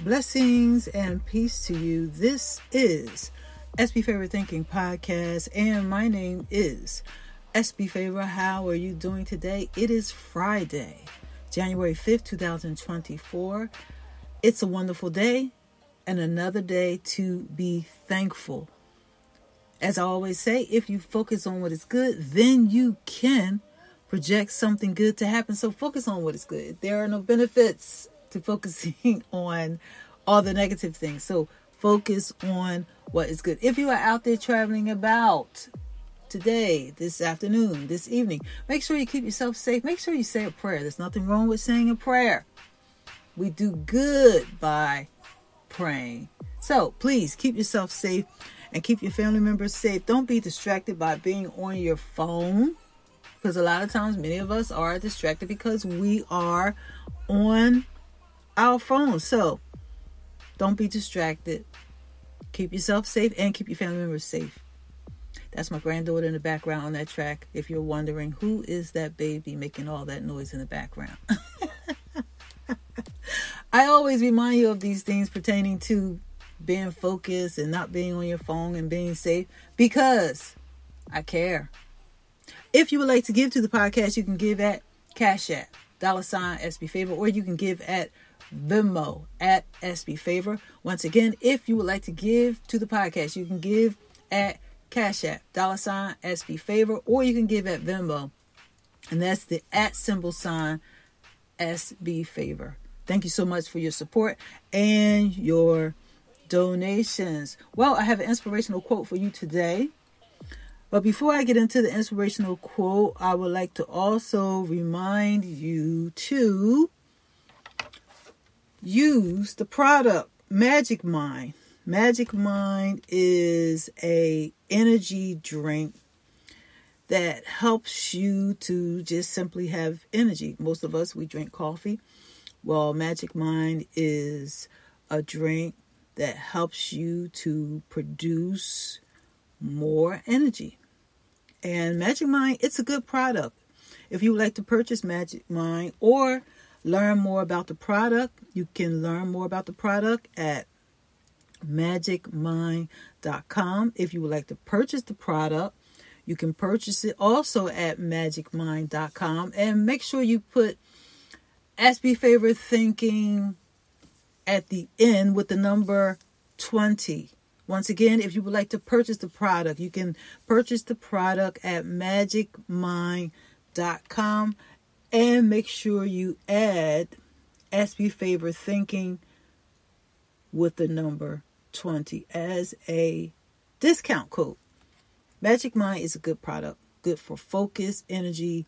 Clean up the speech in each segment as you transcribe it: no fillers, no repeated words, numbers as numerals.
Blessings and peace to you. This is SB Favor Thinking Podcast, and my name is SB Favor. How are you doing today? It is Friday, January 5th, 2024. It's a wonderful day and another day to be thankful. As I always say, if you focus on what is good, then you can project something good to happen. So focus on what is good. There are no benefits to focusing on all the negative things. So focus on what is good. If you are out there traveling about today, this afternoon, this evening, make sure you keep yourself safe. Make sure you say a prayer. There's nothing wrong with saying a prayer. We do good by praying. So please keep yourself safe and keep your family members safe. Don't be distracted by being on your phone, because a lot of times many of us are distracted because we are on our phones. So don't be distracted. Keep yourself safe and keep your family members safe. That's my granddaughter in the background on that track. If you're wondering, who is that baby making all that noise in the background? I always remind you of these things pertaining to being focused and not being on your phone and being safe, because I care. If you would like to give to the podcast, you can give at Cash App, $SB Favor, or you can give at Venmo at SB Favor. Once again, if you would like to give to the podcast, you can give at Cash App, $SB Favor, or you can give at Venmo, and that's the @ SB Favor. Thank you so much for your support and your donations. Well, I have an inspirational quote for you today. But before I get into the inspirational quote, I would like to also remind you to use the product Magic Mind. Magic Mind is a energy drink that helps you to just simply have energy. Most of us, we drink coffee. Well, Magic Mind is a drink that helps you to produce more energy. And Magic Mind, it's a good product. If you would like to purchase Magic Mind or learn more about the product, you can learn more about the product at magicmind.com. If you would like to purchase the product, you can purchase it also at magicmind.com. And make sure you put SB Favor Thinking at the end with the number 20. Once again, if you would like to purchase the product, you can purchase the product at magicmind.com, and make sure you add SB Favor Thinking with the number 20 as a discount code. Magic Mind is a good product, good for focus, energy,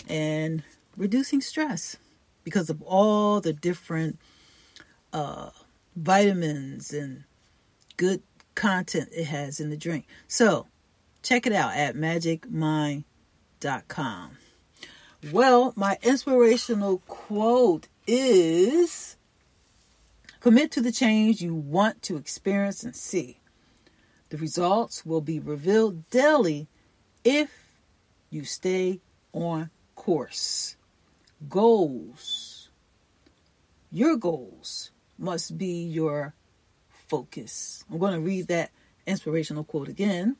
and reducing stress because of all the different vitamins and good content it has in the drink. So check it out at magicmind.com. Well, my inspirational quote is, commit to the change you want to experience and see. The results will be revealed daily if you stay on course. Your goals must be your focus. I'm going to read that inspirational quote again.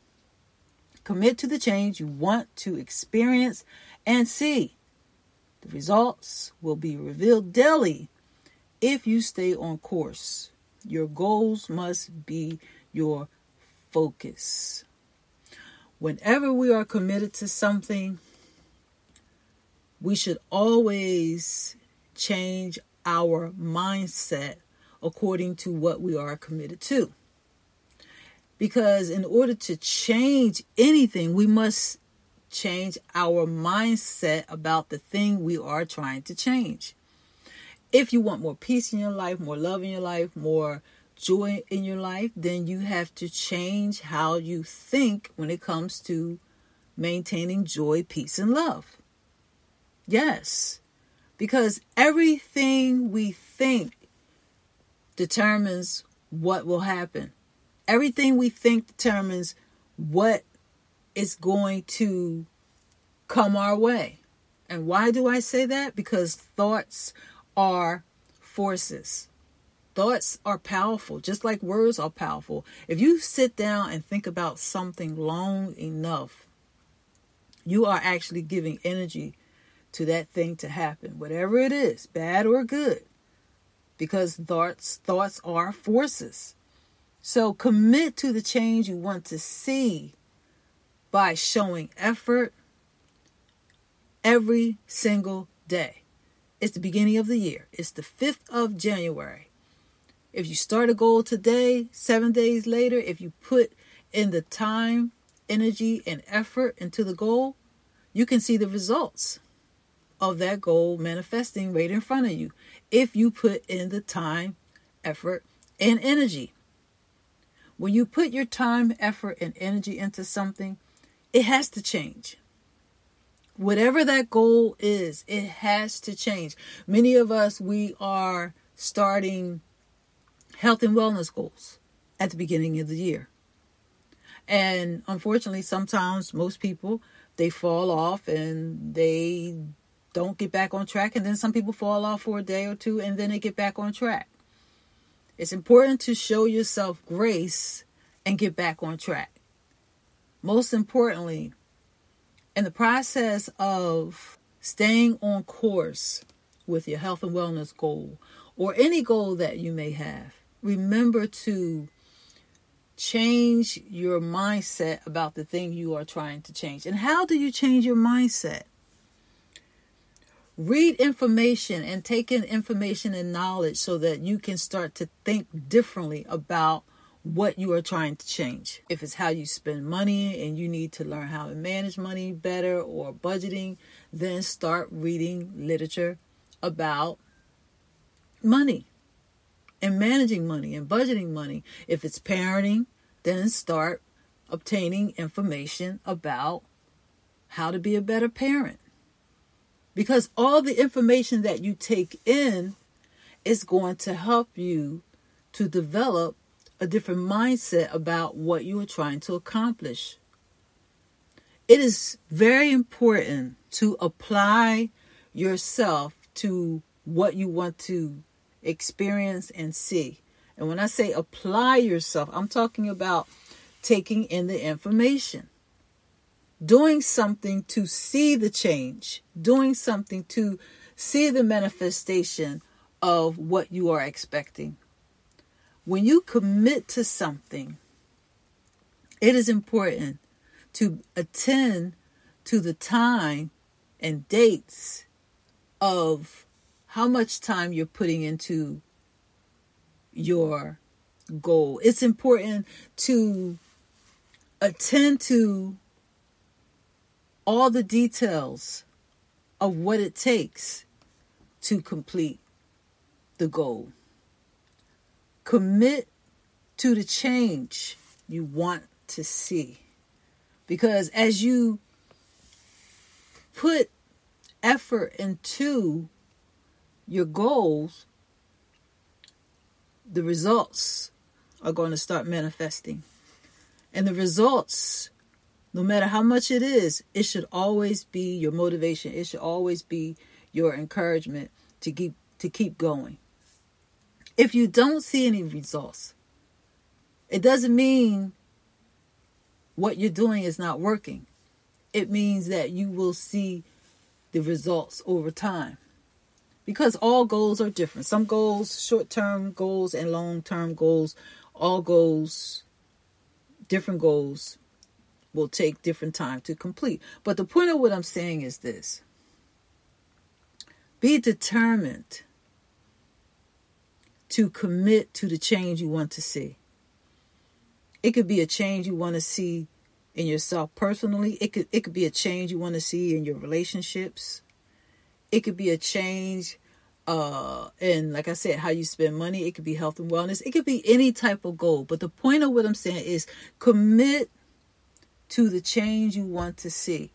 Commit to the change you want to experience and see. The results will be revealed daily if you stay on course. Your goals must be your focus. Whenever we are committed to something, we should always change our mindset according to what we are committed to. Because in order to change anything, we must change our mindset about the thing we are trying to change. If you want more peace in your life, more love in your life, more joy in your life, then you have to change how you think when it comes to maintaining joy, peace, and love. Yes, because everything we think determines what will happen. Everything we think determines what is going to come our way. And why do I say that? Because thoughts are forces. Thoughts are powerful, just like words are powerful. If you sit down and think about something long enough, you are actually giving energy to that thing to happen, whatever it is, bad or good, because thoughts are forces. So commit to the change you want to see by showing effort every single day. It's the beginning of the year. It's the 5th of January. If you start a goal today, 7 days later, if you put in the time, energy, and effort into the goal, you can see the results of that goal manifesting right in front of you. If you put in the time, effort, and energy. When you put your time, effort, and energy into something, it has to change. Whatever that goal is, it has to change. Many of us, we are starting health and wellness goals at the beginning of the year. And unfortunately, sometimes most people, they fall off and they don't get back on track. And then some people fall off for a day or two and then they get back on track. It's important to show yourself grace and get back on track. Most importantly, in the process of staying on course with your health and wellness goal or any goal that you may have, remember to change your mindset about the thing you are trying to change. And how do you change your mindset? Read information and take in information and knowledge so that you can start to think differently about what you are trying to change. If it's how you spend money and you need to learn how to manage money better or budgeting, then start reading literature about money and managing money and budgeting money. If it's parenting, then start obtaining information about how to be a better parent. Because all the information that you take in is going to help you to develop a different mindset about what you are trying to accomplish. It is very important to apply yourself to what you want to experience and see. And when I say apply yourself, I'm talking about taking in the information, doing something to see the change, doing something to see the manifestation of what you are expecting. When you commit to something, it is important to attend to the time and dates of how much time you're putting into your goal. It's important to attend to all the details of what it takes to complete the goal. Commit to the change you want to see. Because as you put effort into your goals, the results are going to start manifesting. And the results, no matter how much it is, it should always be your motivation. It should always be your encouragement to keep going. If you don't see any results, it doesn't mean what you're doing is not working. It means that you will see the results over time. Because all goals are different. Some goals, short-term goals and long-term goals, all goals, different goals will take different time to complete. But the point of what I'm saying is this. Be determined to commit to the change you want to see. It could be a change you want to see in yourself personally. It could be a change you want to see in your relationships. It could be a change in, like I said, how you spend money. It could be health and wellness. It could be any type of goal. But the point of what I'm saying is commit to the change you want to see.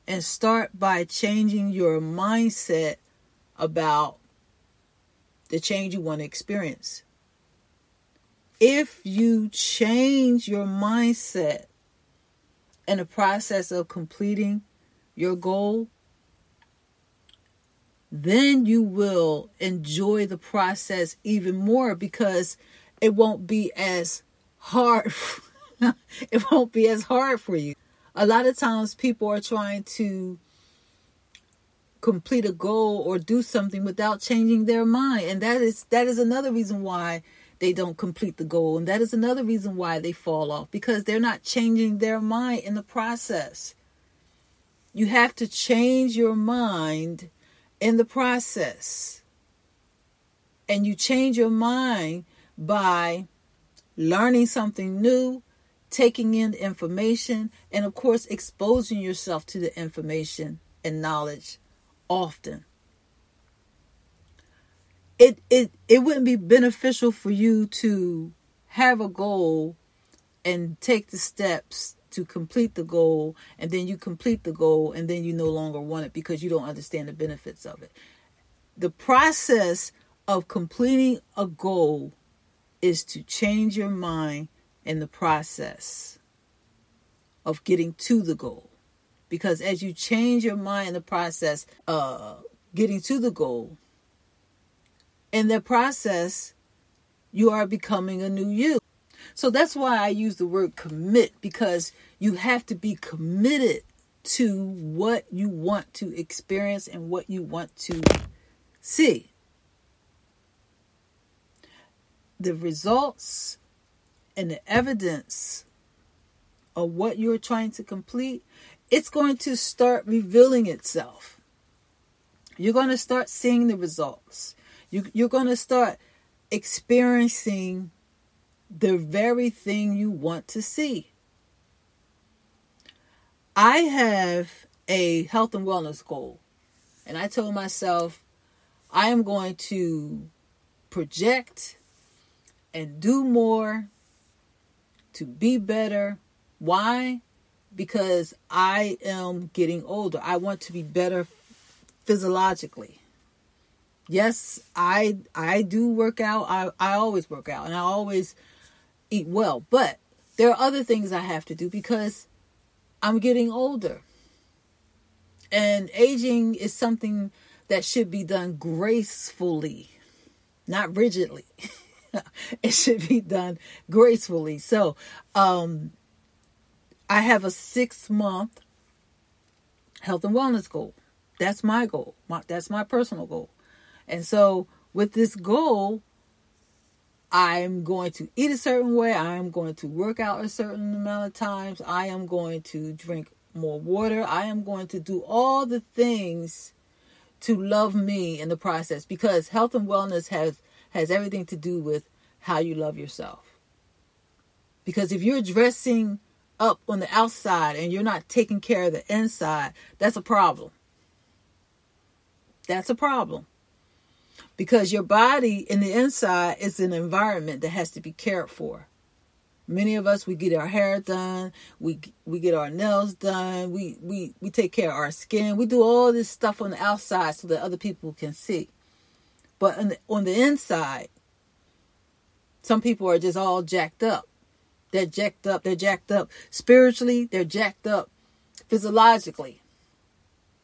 And start by changing your mindset about the change you want to experience. If you change your mindset in the process of completing your goal, then you will enjoy the process even more, because it won't be as hard. It won't be as hard for you. A lot of times people are trying to complete a goal or do something without changing their mind. And that is another reason why they don't complete the goal. And that is another reason why they fall off, because they're not changing their mind in the process. You have to change your mind in the process. And you change your mind by learning something new, taking in information, and of course, exposing yourself to the information and knowledge often. It wouldn't be beneficial for you to have a goal and take the steps to complete the goal, and then you complete the goal and then you no longer want it because you don't understand the benefits of it. The process of completing a goal is to change your mind in the process of getting to the goal. Because as you change your mind in the process of getting to the goal, in that process, you are becoming a new you. So that's why I use the word commit, because you have to be committed to what you want to experience and what you want to see. The results and the evidence of what you're trying to complete, it's going to start revealing itself. You're going to start seeing the results. You're going to start experiencing the very thing you want to see. I have a health and wellness goal, and I told myself I am going to project and do more to be better. Why? Because I am getting older. I want to be better physiologically. Yes, I do work out. I always work out, and I always eat well. But there are other things I have to do because I'm getting older. And aging is something that should be done gracefully, not rigidly. It should be done gracefully. So, I have a 6-month health and wellness goal. That's my goal. That's my personal goal. And so with this goal, I'm going to eat a certain way. I'm going to work out a certain amount of times. I am going to drink more water. I am going to do all the things to love me in the process, because health and wellness has everything to do with how you love yourself. Because if you're dressing up on the outside and you're not taking care of the inside, that's a problem. That's a problem. Because your body in the inside is an environment that has to be cared for. Many of us, we get our hair done, we get our nails done, we take care of our skin. We do all this stuff on the outside so that other people can see. But on the inside, some people are just all jacked up. They're jacked up. They're jacked up spiritually. They're jacked up physiologically.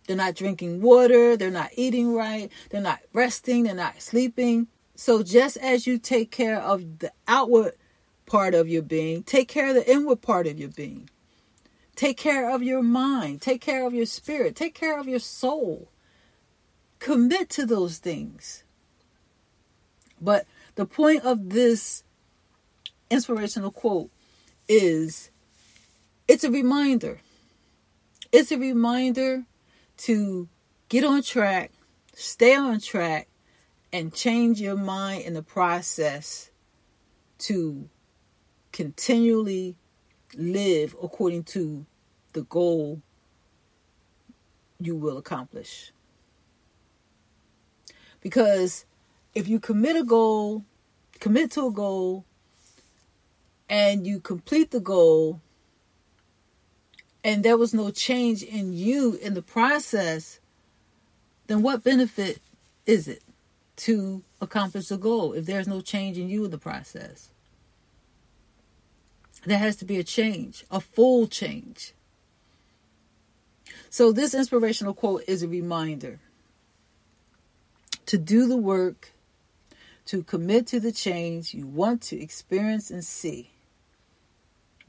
They're not drinking water. They're not eating right. They're not resting. They're not sleeping. So just as you take care of the outward part of your being, take care of the inward part of your being. Take care of your mind. Take care of your spirit. Take care of your soul. Commit to those things. But the point of this inspirational quote is, it's a reminder. It's a reminder to get on track, stay on track, and change your mind in the process to continually live according to the goal you will accomplish. Because if you commit to a goal, and you complete the goal, and there was no change in you in the process, then what benefit is it to accomplish the goal if there's no change in you in the process? There has to be a change, a full change. So this inspirational quote is a reminder to do the work, to commit to the change you want to experience and see.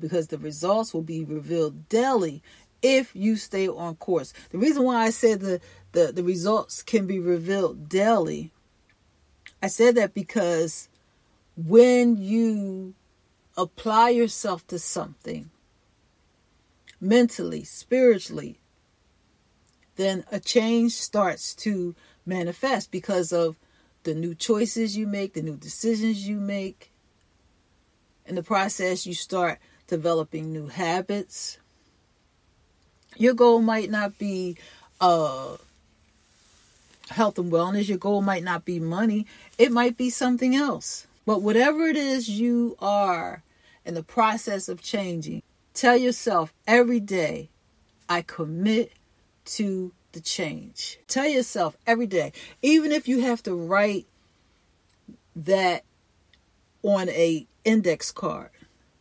Because the results will be revealed daily if you stay on course. The reason why I said the results can be revealed daily, I said that because when you apply yourself to something, mentally, spiritually, then a change starts to manifest because of the new choices you make, the new decisions you make. In the process, you start developing new habits. Your goal might not be health and wellness. Your goal might not be money. It might be something else. But whatever it is you are in the process of changing, tell yourself every day, I commit to the change. Tell yourself every day, even if you have to write that on a index card,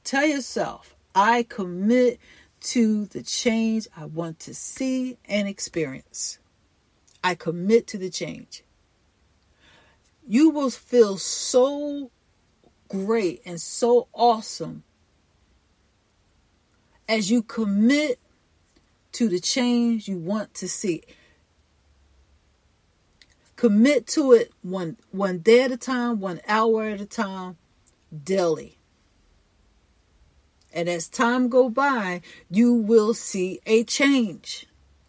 tell yourself, I commit to the change I want to see and experience. I commit to the change. You will feel so great and so awesome as you commit to the change you want to see. Commit to it one day at a time, 1 hour at a time, daily. And as time go by, you will see a change.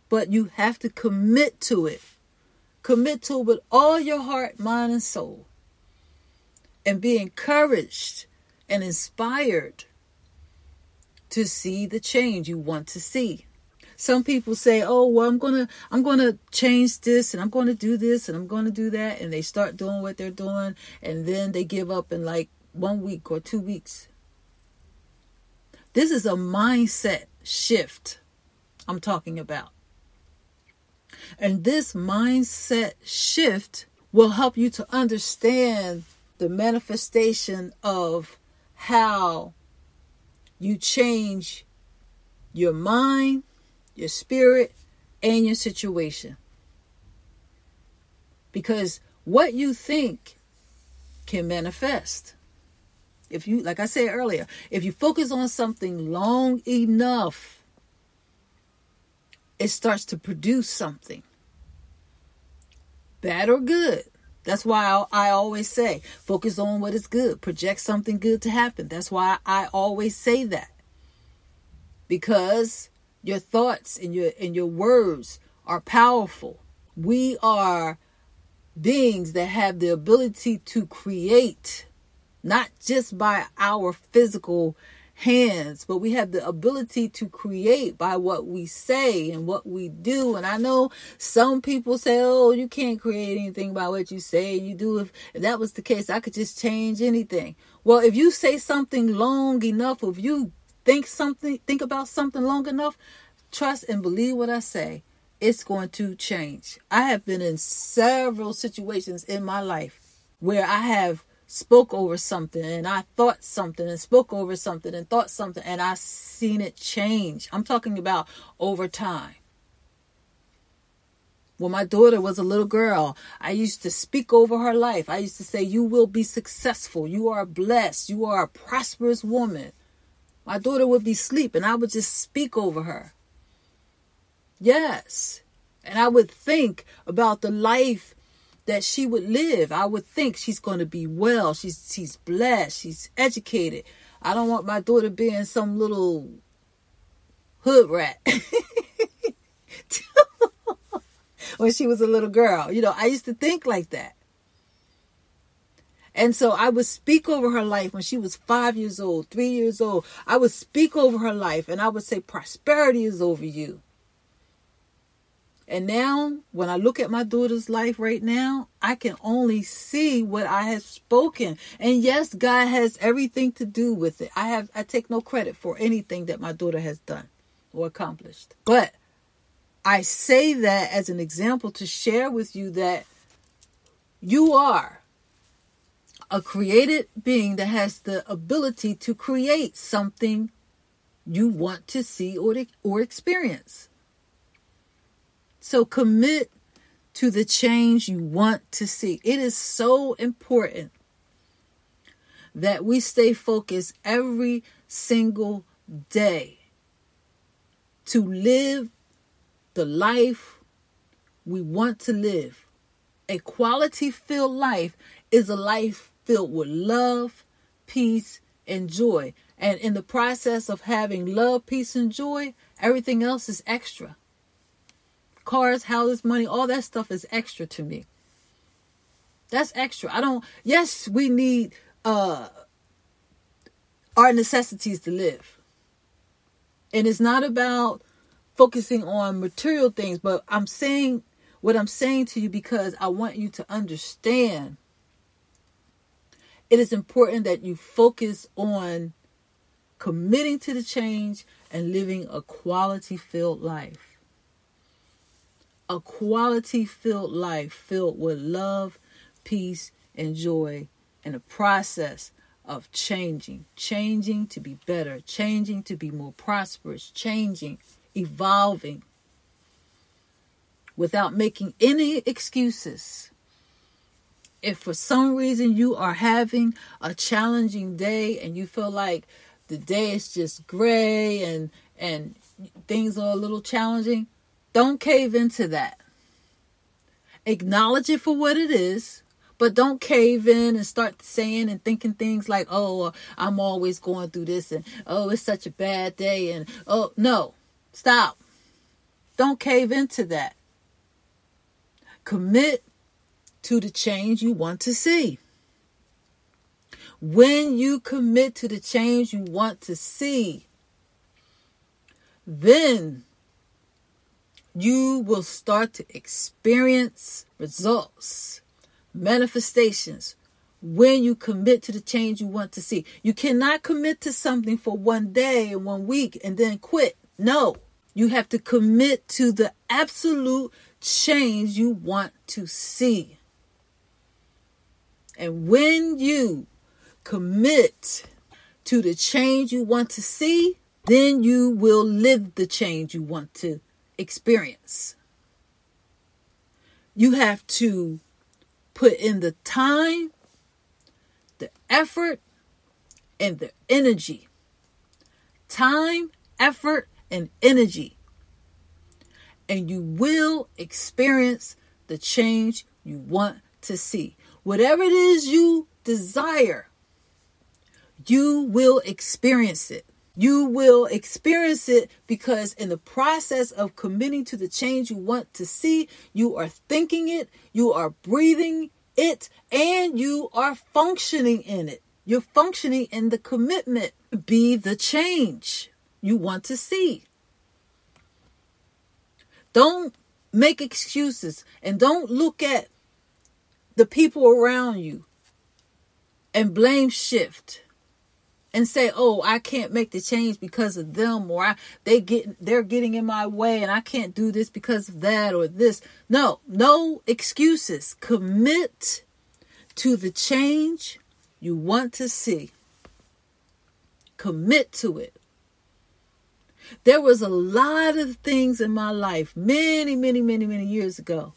But you have to commit to it. Commit to it with all your heart, mind, and soul. And be encouraged and inspired to see the change you want to see. Some people say, oh, well, I'm gonna change this, and I'm going to do this, and I'm going to do that. And they start doing what they're doing. And then they give up in like 1 week or 2 weeks. This is a mindset shift I'm talking about. And this mindset shift will help you to understand the manifestation of how you change your mind, your spirit, and your situation. Because what you think can manifest. If you, like I said earlier, if you focus on something long enough, it starts to produce something. Bad or good. That's why I always say, focus on what is good. Project something good to happen. That's why I always say that. Because your thoughts and your words are powerful. We are beings that have the ability to create, not just by our physical hands, but we have the ability to create by what we say and what we do. And I know some people say, oh, you can't create anything by what you say. You do. If that was the case, I could just change anything. Well, if you say something long enough, if you think about something long enough, trust and believe what I say, it's going to change. I have been in several situations in my life where I have spoke over something and I thought something and spoke over something and thought something and I seen it change. I'm talking about over time. When my daughter was a little girl, I used to speak over her life. I used to say, you will be successful. You are blessed. You are a prosperous woman. My daughter would be asleep and I would just speak over her. Yes. And I would think about the life that she would live. I would think she's going to be well. She's blessed. She's educated. I don't want my daughter being some little hood rat. When she was a little girl. You know, I used to think like that. And so I would speak over her life when she was 5 years old, 3 years old. I would speak over her life and I would say, prosperity is over you. And now, when I look at my daughter's life right now, I can only see what I have spoken. And yes, God has everything to do with it. I take no credit for anything that my daughter has done or accomplished. But I say that as an example to share with you that you are a created being that has the ability to create something you want to see or experience. So commit to the change you want to see. It is so important that we stay focused every single day to live the life we want to live. A quality-filled life is a life filled with love, peace, and joy. And in the process of having love, peace, and joy, everything else is extra. Cars, houses, money, all that stuff is extra to me. That's extra. Yes, we need our necessities to live. And it's not about focusing on material things, but I'm saying what I'm saying to you because I want you to understand it is important that you focus on committing to the change and living a quality-filled life. A quality-filled life filled with love, peace, and joy in the process of changing to be better, changing to be more prosperous, changing, evolving without making any excuses. If for some reason you are having a challenging day and you feel like the day is just gray and things are a little challenging, don't cave into that. Acknowledge it for what it is, but don't cave in and start saying and thinking things like, oh, I'm always going through this and, oh, it's such a bad day. And, oh, no, stop. Don't cave into that. Commit to the change you want to see. When you commit to the change you want to see, then you will start to experience results, manifestations, when you commit to the change you want to see. You cannot commit to something for one day and 1 week and then quit. No, you have to commit to the absolute change you want to see. And when you commit to the change you want to see, then you will live the change you want to experience. You have to put in the time, the effort, and the energy. Time, effort, and energy. And you will experience the change you want to see. Whatever it is you desire, you will experience it. You will experience it because in the process of committing to the change you want to see, you are thinking it, you are breathing it, and you are functioning in it. You're functioning in the commitment to be the change you want to see. Don't make excuses and don't look at the people around you and blame shift and say, oh, I can't make the change because of them, or they're getting in my way and I can't do this because of that or this. No excuses. Commit to the change you want to see. Commit to it. There was a lot of things in my life many years ago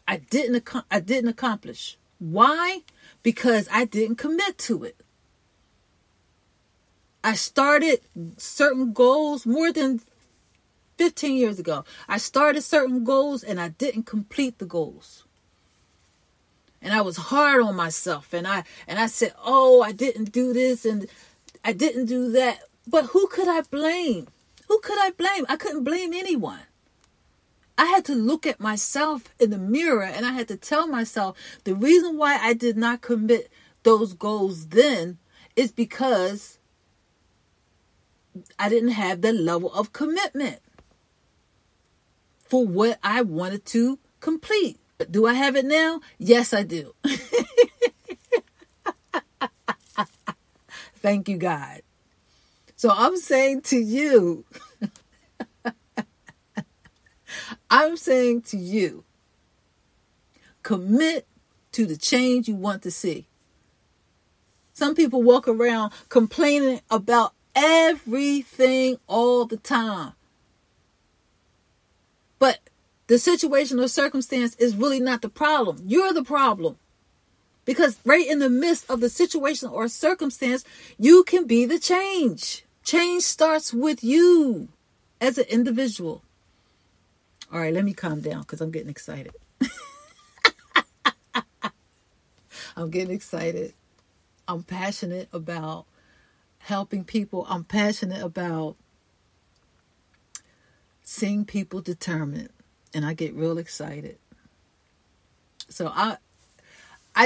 I didn't accomplish. Why? Because I didn't commit to it. I started certain goals more than 15 years ago. I started certain goals and I didn't complete the goals. And I was hard on myself. And I said, oh, I didn't do this and I didn't do that. But who could I blame? Who could I blame? I couldn't blame anyone. I had to look at myself in the mirror and I had to tell myself the reason why I did not commit those goals then is because I didn't have the level of commitment for what I wanted to complete. But do I have it now? Yes, I do. Thank you, God. So I'm saying to you, commit to the change you want to see. Some people walk around complaining about everything all the time. But The situation or circumstance is really not the problem. You're the problem. Because right in the midst of the situation or circumstance, you can be the change. Change starts with you as an individual. All right, let me calm down because I'm getting excited. I'm getting excited. I'm passionate about helping people. I'm passionate about seeing people determined. And I get real excited. So I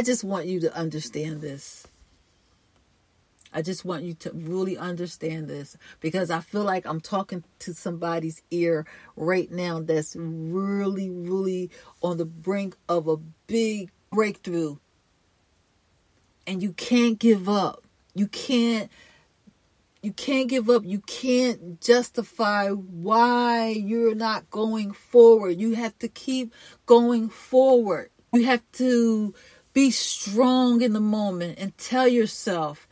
just want you to understand this. I just want you to really understand this, because I feel like I'm talking to somebody's ear right now that's really, really on the brink of a big breakthrough. And you can't give up. You can't give up. You can't justify why you're not going forward. You have to keep going forward. You have to be strong in the moment and tell yourself,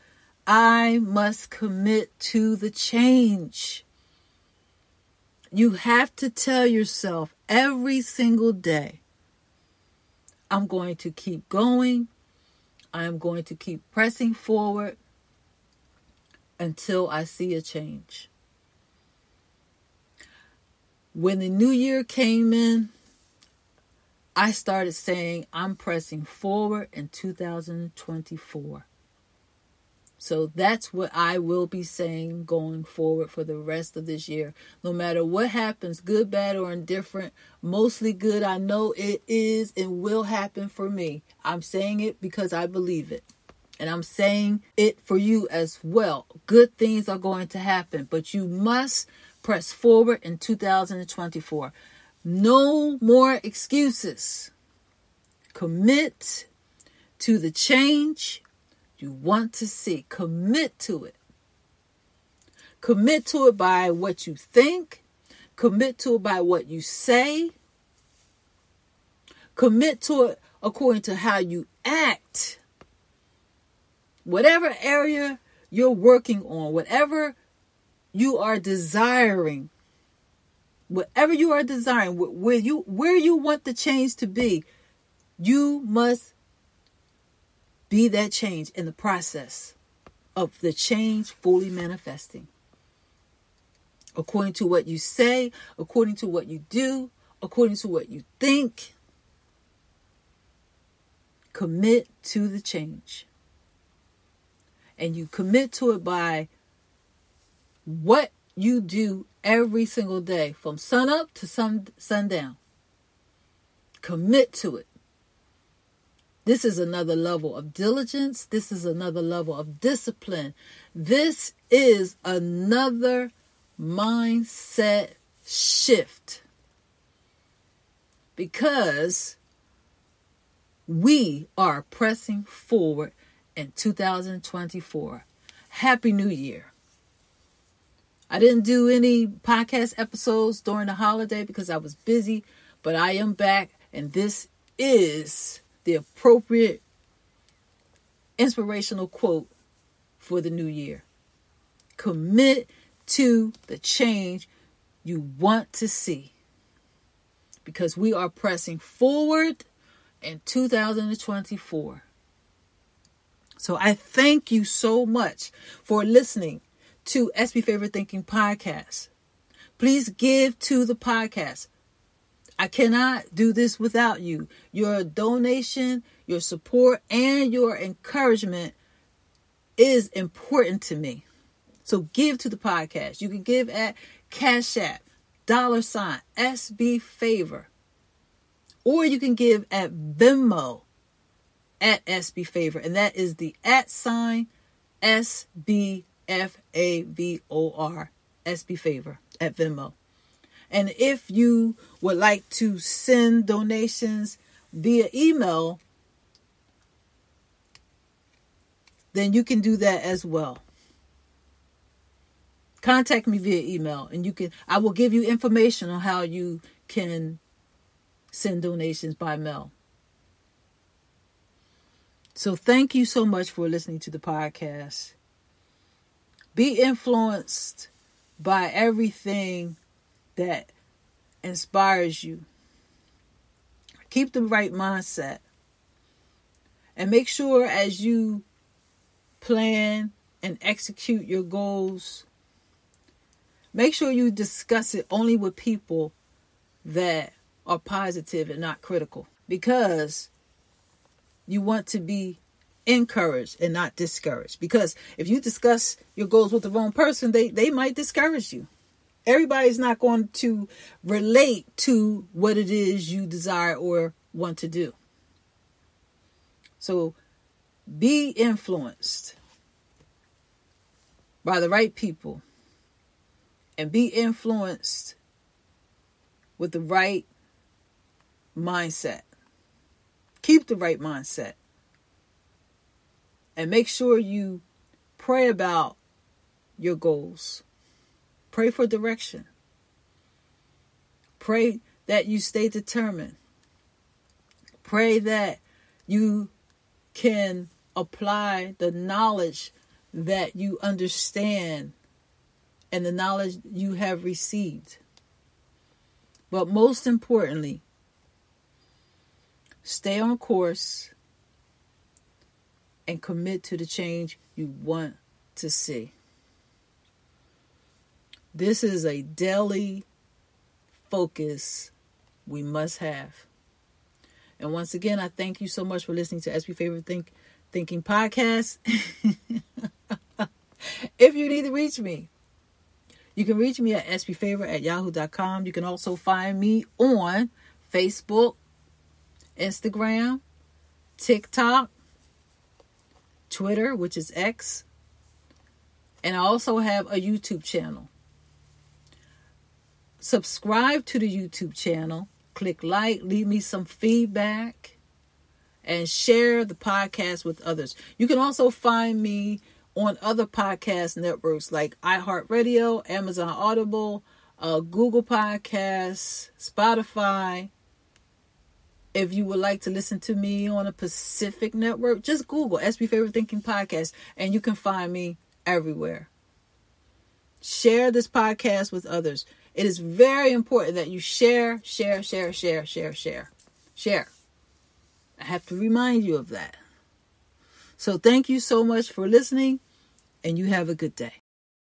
I must commit to the change. You have to tell yourself every single day, I'm going to keep going. I'm going to keep pressing forward until I see a change. When the new year came in, I started saying I'm pressing forward in 2024. So that's what I will be saying going forward for the rest of this year. No matter what happens, good, bad, or indifferent, mostly good, I know it is and will happen for me. I'm saying it because I believe it. And I'm saying it for you as well. Good things are going to happen, but you must press forward in 2024. No more excuses. Commit to the change you want to see. Commit to it. Commit to it by what you think. Commit to it by what you say. Commit to it according to how you act. Whatever area you're working on, whatever you are desiring, where you want the change to be, you must be that change in the process of the change fully manifesting. According to what you say, according to what you do, according to what you think, commit to the change. And you commit to it by what you do every single day, from sun up to sundown. Commit to it. This is another level of diligence. This is another level of discipline. This is another mindset shift. Because we are pressing forward in 2024. Happy New Year. I didn't do any podcast episodes during the holiday because I was busy, but I am back, and this is the appropriate inspirational quote for the new year. Commit to the change you want to see, because we are pressing forward in 2024. So I thank you so much for listening to SB Favorite Thinking Podcast. Please give to the podcast. I cannot do this without you. Your donation, your support, and your encouragement is important to me. So give to the podcast. You can give at Cash App, $ SB Favor. Or you can give at Venmo at SB Favor. And that is the @ SBFAVOR, SB Favor at Venmo. And if you would like to send donations via email, then you can do that as well. Contact me via email, and I will give you information on how you can send donations by mail. So thank you so much for listening to the podcast. Be influenced by everything that inspires you. Keep the right mindset. And make sure as you plan and execute your goals, make sure you discuss it only with people that are positive and not critical. Because you want to be encouraged and not discouraged. Because if you discuss your goals with the wrong person, they might discourage you. Everybody's not going to relate to what it is you desire or want to do. So be influenced by the right people and be influenced with the right mindset. Keep the right mindset. And make sure you pray about your goals. Pray for direction. Pray that you stay determined. Pray that you can apply the knowledge that you understand and the knowledge you have received. But most importantly, stay on course and commit to the change you want to see. This is a daily focus we must have. And once again, I thank you so much for listening to SB Favorite Thinking Podcast. If you need to reach me, you can reach me at sbfavorite@yahoo.com. You can also find me on Facebook, Instagram, TikTok, Twitter, which is X. And I also have a YouTube channel. Subscribe to the YouTube channel. Click like, leave me some feedback, and share the podcast with others. You can also find me on other podcast networks like iHeartRadio, Amazon Audible, Google Podcasts, Spotify. If you would like to listen to me on a Pacific network, just Google SB Favorite Thinking Podcast and you can find me everywhere. Share this podcast with others. It is very important that you share. I have to remind you of that. So thank you so much for listening, and you have a good day.